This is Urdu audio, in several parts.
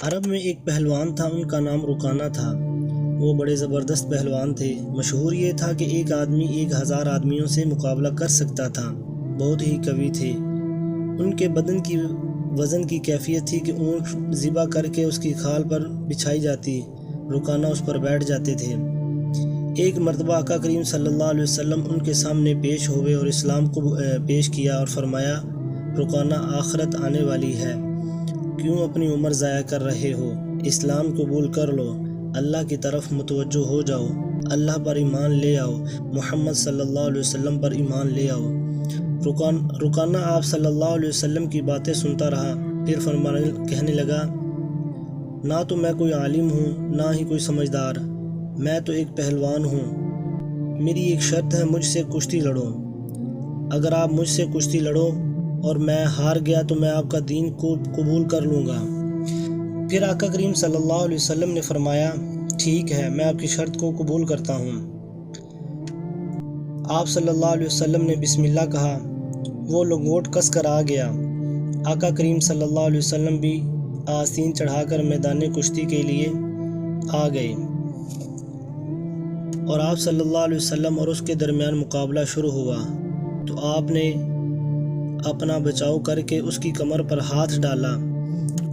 عرب میں ایک پہلوان تھا، ان کا نام رکانہ تھا۔ وہ بڑے زبردست پہلوان تھے۔ مشہور یہ تھا کہ ایک آدمی 1000 آدمیوں سے مقابلہ کر سکتا تھا۔ بہت ہی قوی تھے۔ ان کے بدن کی وزن کی کیفیت تھی کہ اونٹ ذبح کر کے اس کی کھال پر بچھائی جاتی، رکانہ اس پر بیٹھ جاتے تھے۔ ایک مرتبہ آقا کریم صلی اللہ علیہ وسلم ان کے سامنے پیش ہوئے اور اسلام کو پیش کیا اور فرمایا، رکانہ آخرت آنے والی ہے، کیوں اپنی عمر ضائع کر رہے ہو؟ اسلام قبول کر لو، اللہ کی طرف متوجہ ہو جاؤ، اللہ پر ایمان لے آؤ، محمد صلی اللہ علیہ وسلم پر ایمان لے آؤ۔ رکانہ آپ صلی اللہ علیہ وسلم کی باتیں سنتا رہا، پھر کہنے لگا، نہ تو میں کوئی عالم ہوں نہ ہی کوئی سمجھدار، میں تو ایک پہلوان ہوں۔ میری ایک شرط ہے، مجھ سے کشتی لڑو۔ اگر آپ مجھ سے کشتی لڑو اور میں ہار گیا تو میں آپ کا دین کو قبول کر لوں گا۔ پھر آقا کریم صلی اللہ علیہ وسلم نے فرمایا، ٹھیک ہے، میں آپ کی شرط کو قبول کرتا ہوں۔ آپ صلی اللہ علیہ وسلم نے بسم اللہ کہا، وہ لنگوٹ کس کر آ گیا۔ آقا کریم صلی اللہ علیہ وسلم بھی آستین چڑھا کر میدان کشتی کے لیے آ گئے اور آپ صلی اللہ علیہ وسلم اور اس کے درمیان مقابلہ شروع ہوا تو آپ نے اپنا بچاؤ کر کے اس کی کمر پر ہاتھ ڈالا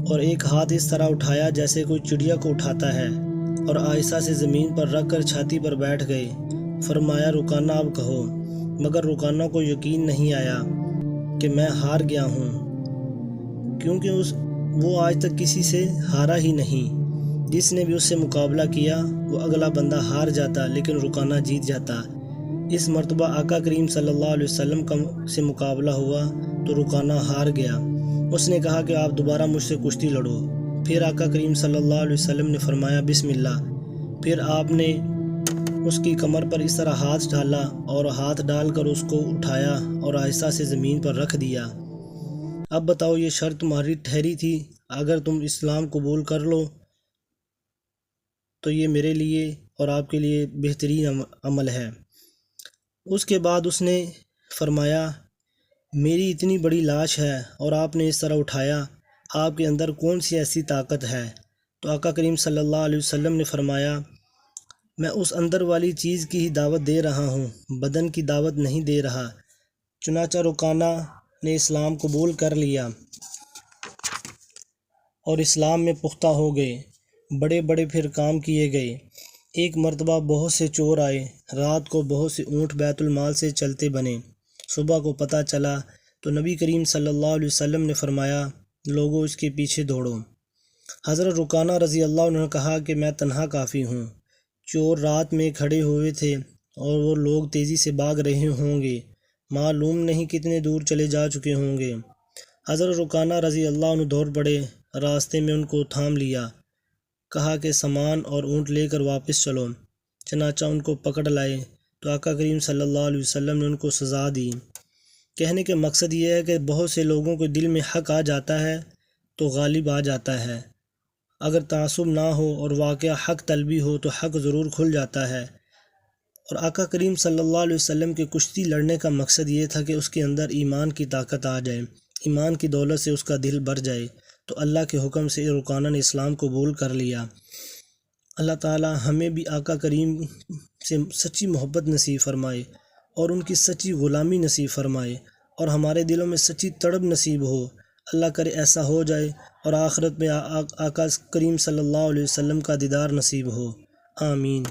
اور ایک ہاتھ اس طرح اٹھایا جیسے کوئی چڑیا کو اٹھاتا ہے اور آہستہ سے زمین پر رکھ کر چھاتی پر بیٹھ گئے۔ فرمایا، رکانہ اب کہو۔ مگر رکانہ کو یقین نہیں آیا کہ میں ہار گیا ہوں، کیونکہ وہ آج تک کسی سے ہارا ہی نہیں۔ جس نے بھی اس سے مقابلہ کیا وہ اگلا بندہ ہار جاتا لیکن رکانہ جیت جاتا۔ اس مرتبہ آقا کریم صلی اللہ علیہ وسلم سے مقابلہ ہوا تو رکانہ ہار گیا۔ اس نے کہا کہ آپ دوبارہ مجھ سے کشتی لڑو۔ پھر آقا کریم صلی اللہ علیہ وسلم نے فرمایا، بسم اللہ۔ پھر آپ نے اس کی کمر پر اس طرح ہاتھ ڈالا اور ہاتھ ڈال کر اس کو اٹھایا اور آہستہ سے زمین پر رکھ دیا۔ اب بتاؤ، یہ شرط تمہاری ٹھہری تھی، اگر تم اسلام قبول کر لو تو یہ میرے لیے اور آپ کے لیے بہترین عمل ہے۔ اس کے بعد اس نے فرمایا، میری اتنی بڑی لاش ہے اور آپ نے اس طرح اٹھایا، آپ کے اندر کون سی ایسی طاقت ہے؟ تو آقا کریم صلی اللہ علیہ وسلم نے فرمایا، میں اس اندر والی چیز کی ہی دعوت دے رہا ہوں، بدن کی دعوت نہیں دے رہا۔ چنانچہ رکانہ نے اسلام قبول کر لیا اور اسلام میں پختہ ہو گئے۔ بڑے بڑے پھر کام کیے گئے۔ ایک مرتبہ بہت سے چور آئے، رات کو بہت سے اونٹ بیت المال سے چلتے بنے۔ صبح کو پتہ چلا تو نبی کریم صلی اللہ علیہ وسلم نے فرمایا، لوگوں اس کے پیچھے دوڑو۔ حضرت رکانہ رضی اللہ عنہ نے کہا کہ میں تنہا کافی ہوں۔ چور رات میں کھڑے ہوئے تھے اور وہ لوگ تیزی سے بھاگ رہے ہوں گے، معلوم نہیں کتنے دور چلے جا چکے ہوں گے۔ حضرت رکانہ رضی اللہ عنہ دوڑ پڑے، راستے میں ان کو تھام لیا، کہا کہ سامان اور اونٹ لے کر واپس چلو۔ چنانچہ ان کو پکڑ لائے تو آقا کریم صلی اللہ علیہ وسلم نے ان کو سزا دی۔ کہنے کے مقصد یہ ہے کہ بہت سے لوگوں کے دل میں حق آ جاتا ہے تو غالب آ جاتا ہے۔ اگر تعصب نہ ہو اور واقعہ حق طلبی ہو تو حق ضرور کھل جاتا ہے۔ اور آقا کریم صلی اللہ علیہ وسلم کے کشتی لڑنے کا مقصد یہ تھا کہ اس کے اندر ایمان کی طاقت آ جائے، ایمان کی دولت سے اس کا دل بھر جائے۔ تو اللہ کے حکم سے رکانہ نے اسلام قبول کر لیا۔ اللہ تعالی ہمیں بھی آقا کریم سے سچی محبت نصیب فرمائے اور ان کی سچی غلامی نصیب فرمائے اور ہمارے دلوں میں سچی تڑپ نصیب ہو۔ اللہ کرے ایسا ہو جائے اور آخرت میں آقا کریم صلی اللہ علیہ وسلم کا دیدار نصیب ہو۔ آمین۔